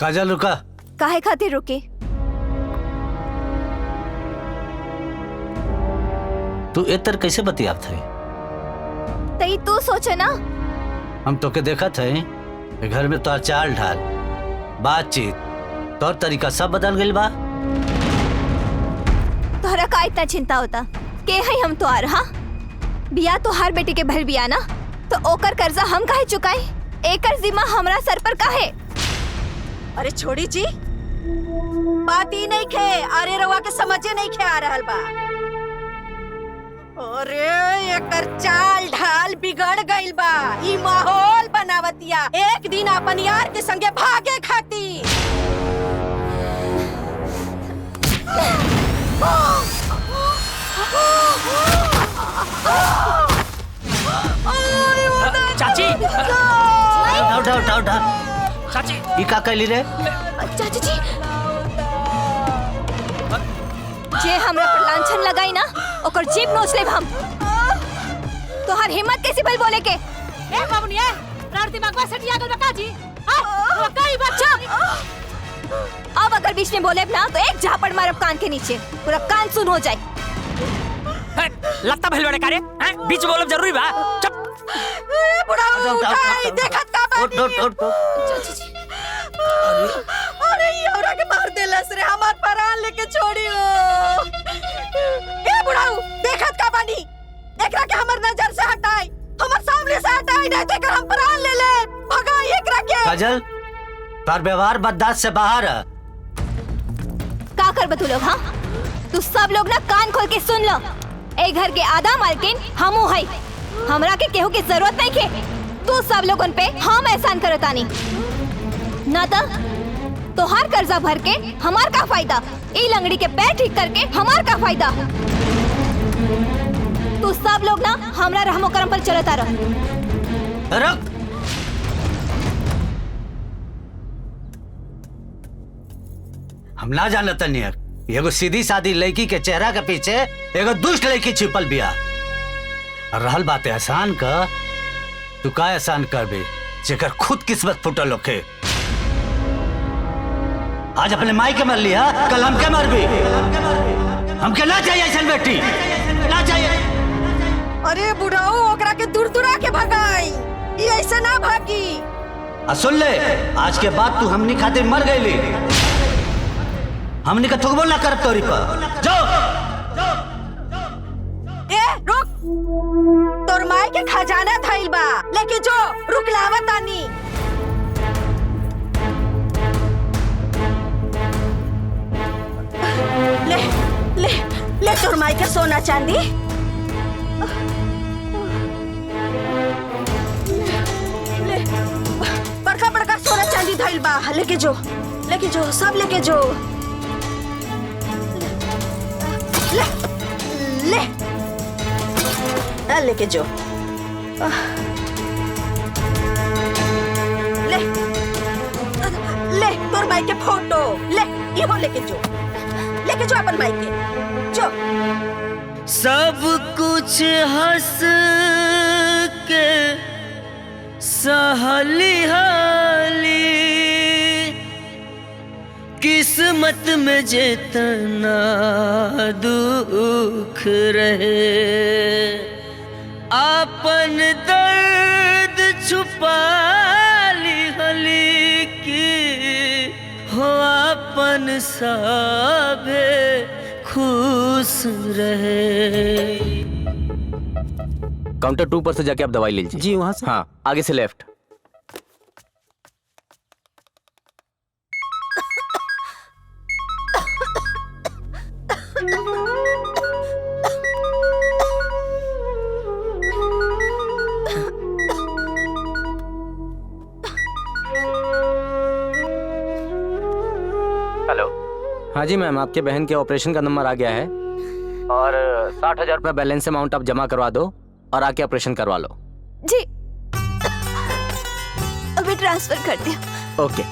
काजल रुका। काहे खातिर रुके? तू एतर कैसे बतियात है? तई तू सोचे ना। हम तो के देखा थे घर में तोर चाल ढाल बातचीत तौर तरीका सब बदल गई बा। तोहरा का इतना चिंता होता के है हम तो आ रहा बिया तो हर बेटी के भल बिया ना तो ओकर कर्जा हम काहे चुकाए? एकर जिम्मा हमरा सर पर काहे? अरे छोड़ी जी बात ही नहीं खे। अरे रवा के समझे नहीं खे आ रहल बा। अरे एकर चाल ढाल बिगड़ गइल बा। ई माहौल बनावतिया एक दिन अपन यार के संगे भागे खातिर। चाची उठा चाची ई का कैली रे? चाची जी जे हमरा पर लांछन लगाई ना ओकर जीभ नोच लेब हम। तोहर हिम्मत कैसे भल बोले के? ए बाबूनिया रार दिमाग में सटिया गल बका जी। हां कई बच्चा अब अगर बीच में बोले ना तो एक झापड़ मारब कान के नीचे पूरा कान सुन हो जाए। लगता भइल बड़े कारे बीच बोलब जरूरी बा। चुप बुढ़ाऊ काई देखत का बानी। चाची जी अरे ये औरा के मार देलस रे हमार प्राण लेके छोड़ियो। ए बुढ़ाऊ देखत का बानी। एकरा के हमर नजर से हटाई हमर सामने से हटाई नहीं तो कर हम प्राण ले ले। भगाई एकरा के। काजल तार व्यवहार बर्दाश्त से बाहर है। का कर बतू लोग? हाँ तू सब लोग ना कान खोल के सुन लो। ए घर के आधा मालकिन हमू है। हमरा के केहू की जरूरत नहीं के। तू सब लोगन पे हम एहसान करतानी ना तो हर कर्जा भर के हमार का फायदा? ई लंगड़ी के पैर ठीक करके हमार का फायदा? तू सब लोग ना हमरा रहमो करम पर चलता रह। रुक हम ना जानत नहीं एगो सीधी सादी लड़की के चेहरा के पीछे एगो दुष्ट लड़की छिपल बिया। रहल बात एहसान का तू का एहसान करबे जेकर खुद किस्मत फुटल होके। आज अपने माई के मर लिया कल हमके मरबी। हमके ना चाहिए ऐसा बेटी ना चाहिए। अरे बुढ़ाऊ ओकरा के दूर दूरा के भगाई। ये ऐसे ना भागी। सुन ले आज के बाद तू हमनी खातिर मर गईली। हमनी का थुकबो ना करब तोरी पर। जाओ ए रुक तोर माई के खजाना धइल बा लेके जो रुकलावत तानी। ले ले ले तोर माई के सोना चांदी। ले बड़का बड़का सोना चांदी धइल बा लेके जो सब लेके जो। ले ले लेके जो। ले ले तोर माई के फोटो ले ये वो लेके जो अपन माई के जो। सब कुछ हंस के सहली हाली किस्मत में जितना दुख रहे अपन दर्द छुपा ली हली की हो अपन साबे खुश रहे। काउंटर 2 पर से जाके आप दवाई ले लीजिए। जी वहाँ से। हाँ आगे से लेफ्ट। हेलो। हाँ जी मैम आपके बहन के ऑपरेशन का नंबर आ गया है और 60,000 रुपया बैलेंस अमाउंट आप जमा करवा दो और आके ऑपरेशन करवा लो। जी अभी ट्रांसफर कर दिया। ओके।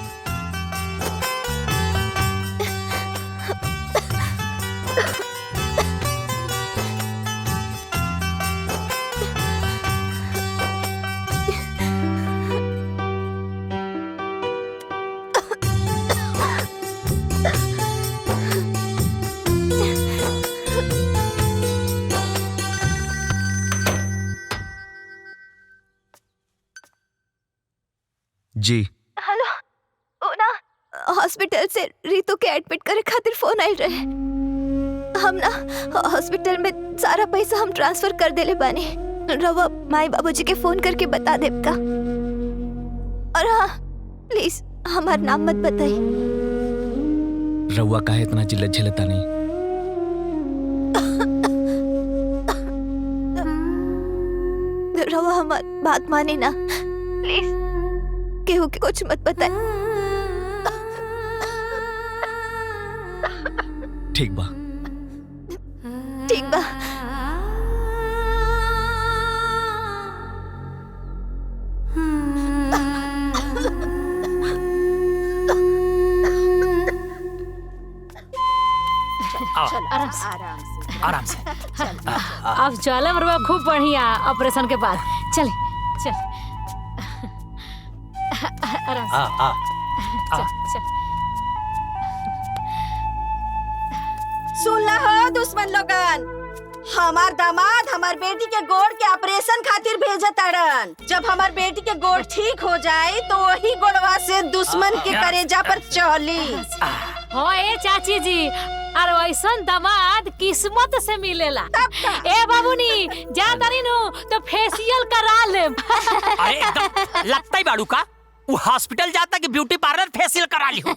जी हेलो, ओ ना हॉस्पिटल से रितु के एडमिट करे खातिर फोन आइल रहे। हम ना हॉस्पिटल में सारा पैसा हम ट्रांसफर कर देले बानी। रवा माई बाबूजी के फोन करके बता देब का। और हाँ, प्लीज हमार नाम मत बताई। रउआ काहे इतना जिल्लत झेलता नहीं? रवा हमार बात माने ना, प्लीज केहू के कुछ मत बताए। ठीक बा। ठीक बा। आराम से आराम से। अब चले मरवा खूब बढ़िया ऑपरेशन के बाद। चल चल आराम से। चल चल। सुन ला हो दुश्मन लोगन, हमार दामाद हमार बेटी के गोड़ के ऑपरेशन खातिर भेजे ताड़न। जब हमार बेटी के गोड़ ठीक हो जाए तो वही गोड़वा से दुश्मन के करेजा पर चली। हो ए चाची जी, और वैसन दामाद किस्मत से मिलेला। ए बाबूनी जा तारी नु तो फेशियल करा ले। अरे एकदम लगता ही बाड़ू का वो हॉस्पिटल जाता कि ब्यूटी पार्लर फेशियल करा ली हो।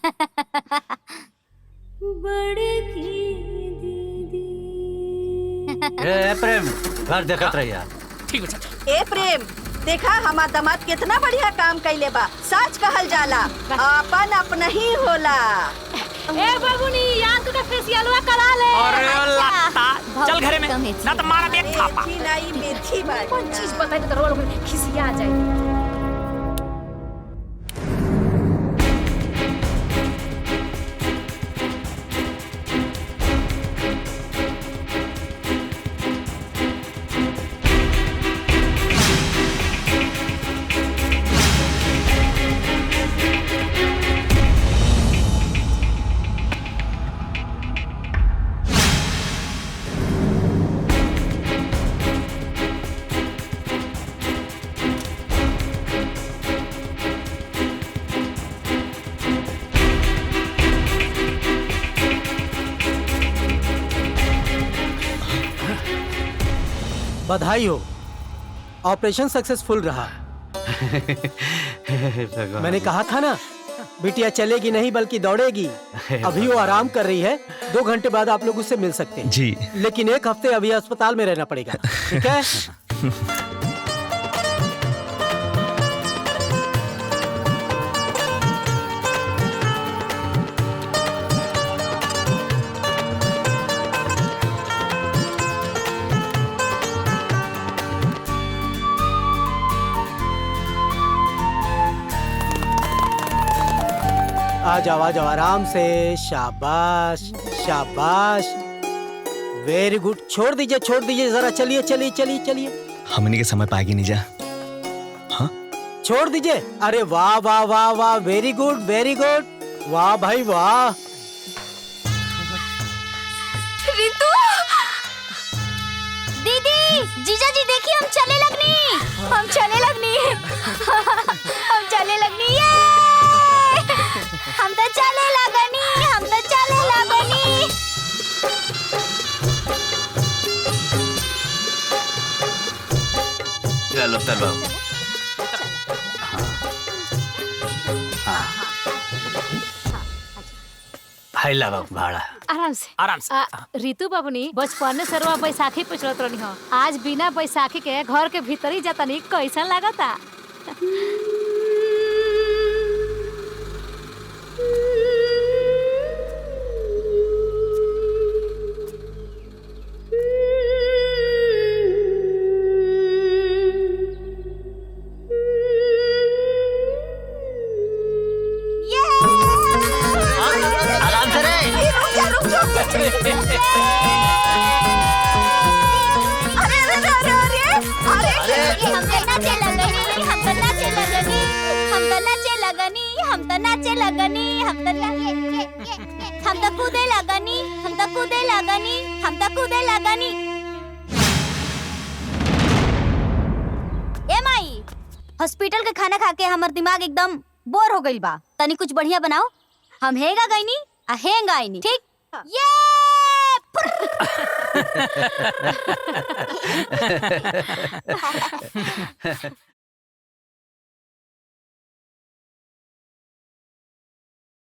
ए प्रेम, घर देखत रहिया। ठीक है चाचा। ए प्रेम, देखा हमार दामाद कितना बढ़िया काम कैले बा। सच कहल जाला अपन अपना ही होला। ए बाबूनी यार तू फेशियलवा करा ले। अरे लगता चल घरे में ना तो मारा देख थापा। मेथी नहीं मेथी बाड़ी। कौन चीज बताई तो रोल में खिसिया जाए। बधाई हो, ऑपरेशन सक्सेसफुल रहा। मैंने कहा था ना, बिटिया चलेगी नहीं बल्कि दौड़ेगी। अभी वो आराम कर रही है, 2 घंटे बाद आप लोग उससे मिल सकते हैं। जी। लेकिन 1 हफ्ते अभी अस्पताल में रहना पड़ेगा, ठीक है? आ जाओ आराम से। शाबाश शाबाश, वेरी गुड। छोड़ दीजिए जरा। चलिए। हमने के समय पाएगी नहीं जा। हाँ छोड़ दीजिए। अरे वाह वाह वाह वाह, वेरी गुड। वाह भाई वाह। रितु, दीदी, जीजा जी देखिए हम चले लगनी। हम तो चले लगनी। चलो चलो। हाय ला बाबू भाड़ा। आराम से। रितु बाबूनी बचपन से रवा बैसाखी पे चलत रहनी हो। आज बिना बैसाखी के घर के भीतर ही जाता नहीं, कैसा लागता? हॉस्पिटल के खाना खा के हमार दिमाग एकदम बोर हो गइल बा। तनी कुछ बढ़िया बनाओ। हम हेगा गईनी आ हेंगा आईनी, ठीक? ये